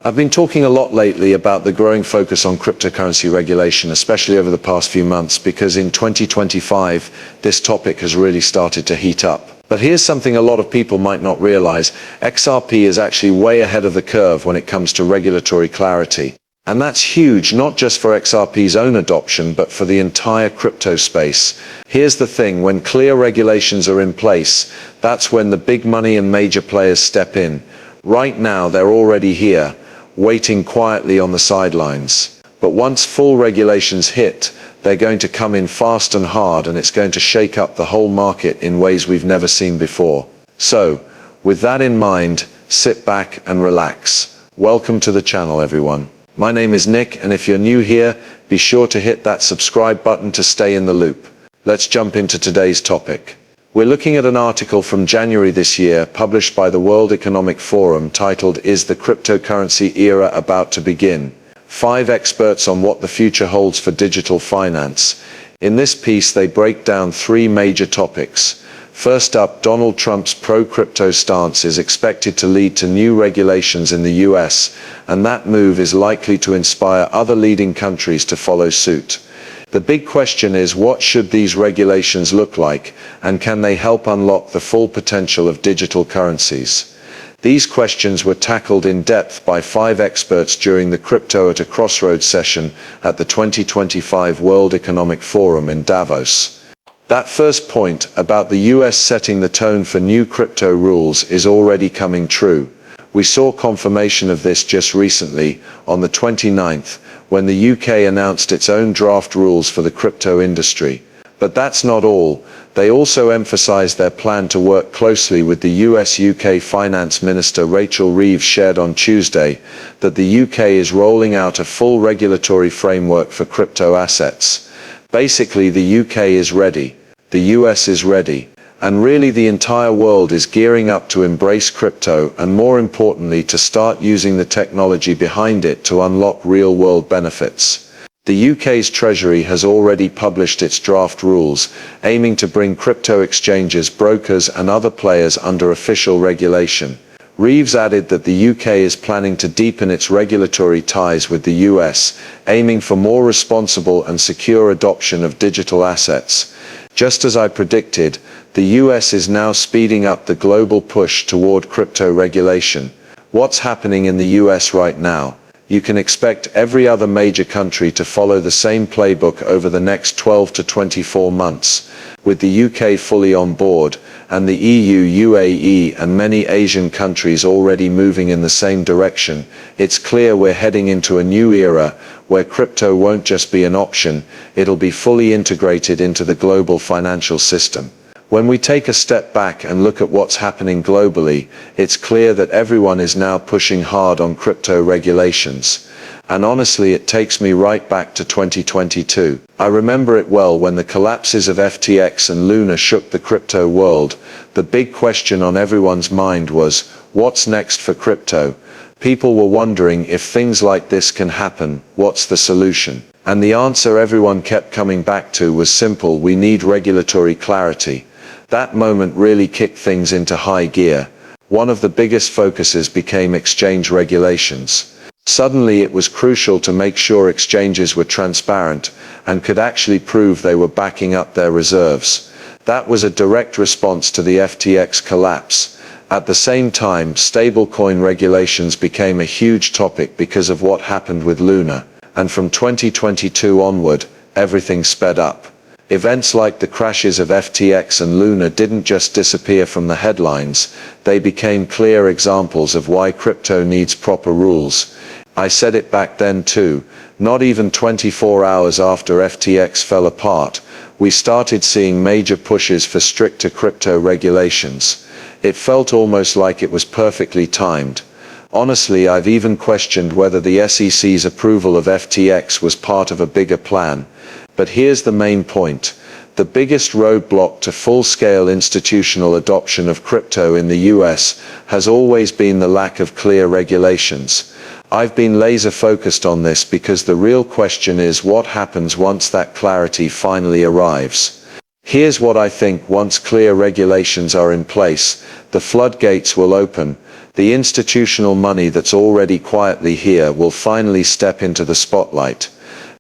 I've been talking a lot lately about the growing focus on cryptocurrency regulation, especially over the past few months, because in 2025, this topic has really started to heat up. But here's something a lot of people might not realize. XRP is actually way ahead of the curve when it comes to regulatory clarity. And that's huge, not just for XRP's own adoption, but for the entire crypto space. Here's the thing, when clear regulations are in place, that's when the big money and major players step in. Right now, they're already here, waiting quietly on the sidelines. But once full regulations hit, they're going to come in fast and hard, and it's going to shake up the whole market in ways we've never seen before. So, with that in mind, sit back and relax. Welcome to the channel, everyone. My name is Nick, and if you're new here, be sure to hit that subscribe button to stay in the loop. Let's jump into today's topic. We're looking at an article from January this year, published by the World Economic Forum, titled, "Is the Cryptocurrency Era About to Begin? 5 experts on what the future holds for digital finance." In this piece, they break down 3 major topics. First up, Donald Trump's pro-crypto stance is expected to lead to new regulations in the US, and that move is likely to inspire other leading countries to follow suit. The big question is, what should these regulations look like, and can they help unlock the full potential of digital currencies? These questions were tackled in depth by 5 experts during the Crypto at a Crossroads session at the 2025 World Economic Forum in Davos. That first point about the US setting the tone for new crypto rules is already coming true. We saw confirmation of this just recently, on the 29th, when the UK announced its own draft rules for the crypto industry. But that's not all. They also emphasized their plan to work closely with the US-UK Finance Minister. Rachel Reeves shared on Tuesday that the UK is rolling out a full regulatory framework for crypto assets. Basically, the UK is ready, the US is ready, and really the entire world is gearing up to embrace crypto, and more importantly, to start using the technology behind it to unlock real-world benefits. The UK's Treasury has already published its draft rules, aiming to bring crypto exchanges, brokers, and other players under official regulation. Reeves added that the UK is planning to deepen its regulatory ties with the US, aiming for more responsible and secure adoption of digital assets. Just as I predicted, the US is now speeding up the global push toward crypto regulation. What's happening in the US right now? You can expect every other major country to follow the same playbook over the next 12 to 24 months, with the UK fully on board, and the EU, UAE, and many Asian countries already moving in the same direction. It's clear we're heading into a new era, where crypto won't just be an option, it'll be fully integrated into the global financial system. When we take a step back and look at what's happening globally, it's clear that everyone is now pushing hard on crypto regulations. And honestly, it takes me right back to 2022. I remember it well when the collapses of FTX and Luna shook the crypto world. The big question on everyone's mind was, what's next for crypto? People were wondering, if things like this can happen, what's the solution? And the answer everyone kept coming back to was simple: we need regulatory clarity. That moment really kicked things into high gear. One of the biggest focuses became exchange regulations. Suddenly it was crucial to make sure exchanges were transparent and could actually prove they were backing up their reserves. That was a direct response to the FTX collapse. At the same time, stablecoin regulations became a huge topic because of what happened with Luna. And from 2022 onward, everything sped up. Events like the crashes of FTX and Luna didn't just disappear from the headlines, they became clear examples of why crypto needs proper rules. I said it back then too. Not even 24 hours after FTX fell apart, we started seeing major pushes for stricter crypto regulations. It felt almost like it was perfectly timed. Honestly, I've even questioned whether the SEC's approval of FTX was part of a bigger plan. But here's the main point. The biggest roadblock to full-scale institutional adoption of crypto in the US has always been the lack of clear regulations. I've been laser-focused on this because the real question is, what happens once that clarity finally arrives? Here's what I think: once clear regulations are in place, the floodgates will open. The institutional money that's already quietly here will finally step into the spotlight.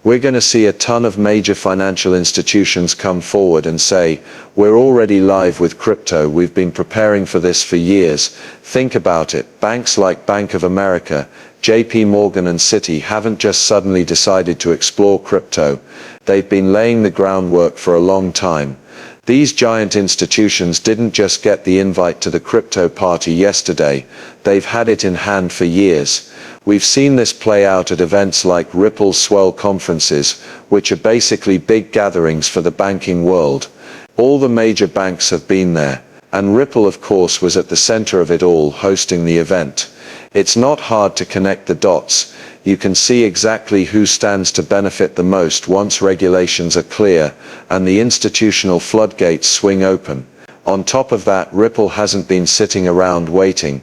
We're going to see a ton of major financial institutions come forward and say, we're already live with crypto, we've been preparing for this for years. Think about it, banks like Bank of America, JP Morgan and Citi haven't just suddenly decided to explore crypto. They've been laying the groundwork for a long time. These giant institutions didn't just get the invite to the crypto party yesterday, they've had it in hand for years. We've seen this play out at events like Ripple's Swell conferences, which are basically big gatherings for the banking world. All the major banks have been there, and Ripple of course was at the center of it all, hosting the event. It's not hard to connect the dots. You can see exactly who stands to benefit the most once regulations are clear and the institutional floodgates swing open. On top of that, Ripple hasn't been sitting around waiting.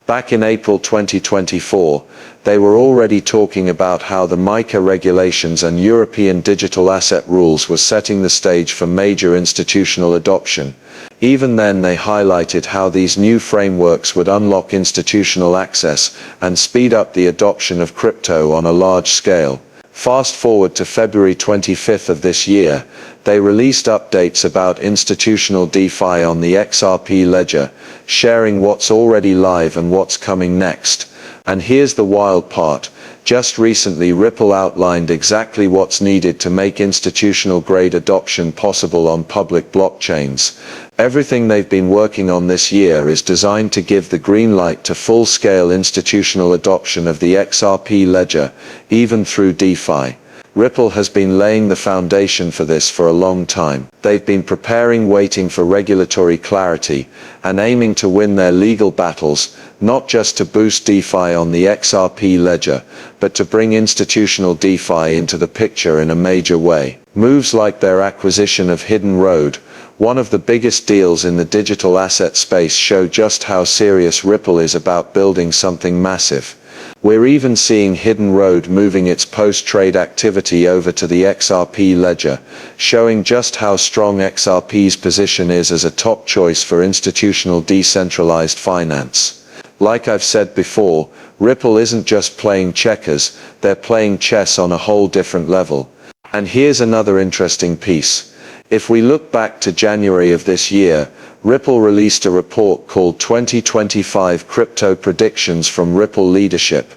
Back in April 2024, they were already talking about how the MiCA regulations and European digital asset rules were setting the stage for major institutional adoption. Even then, they highlighted how these new frameworks would unlock institutional access and speed up the adoption of crypto on a large scale. Fast forward to February 25th of this year, they released updates about institutional DeFi on the XRP ledger, sharing what's already live and what's coming next. And here's the wild part. Just recently, Ripple outlined exactly what's needed to make institutional-grade adoption possible on public blockchains. Everything they've been working on this year is designed to give the green light to full-scale institutional adoption of the XRP ledger, even through DeFi. Ripple has been laying the foundation for this for a long time. They've been preparing, waiting for regulatory clarity, and aiming to win their legal battles, not just to boost DeFi on the XRP ledger, but to bring institutional DeFi into the picture in a major way. Moves like their acquisition of Hidden Road, one of the biggest deals in the digital asset space, show just how serious Ripple is about building something massive. We're even seeing Hidden Road moving its post-trade activity over to the XRP ledger, showing just how strong XRP's position is as a top choice for institutional decentralized finance. Like I've said before, Ripple isn't just playing checkers, they're playing chess on a whole different level. And here's another interesting piece. If we look back to January of this year, Ripple released a report called 2025 Crypto Predictions from Ripple Leadership.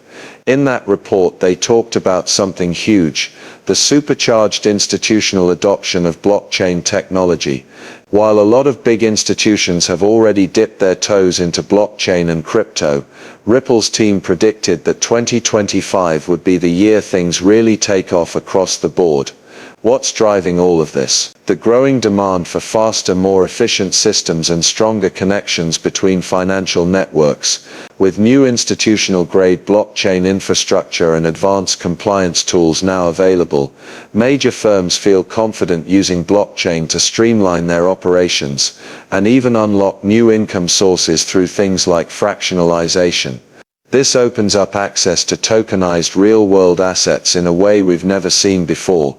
In that report, they talked about something huge: the supercharged institutional adoption of blockchain technology. While a lot of big institutions have already dipped their toes into blockchain and crypto, Ripple's team predicted that 2025 would be the year things really take off across the board. What's driving all of this? The growing demand for faster, more efficient systems and stronger connections between financial networks. With new institutional-grade blockchain infrastructure and advanced compliance tools now available, major firms feel confident using blockchain to streamline their operations, and even unlock new income sources through things like fractionalization. This opens up access to tokenized real-world assets in a way we've never seen before.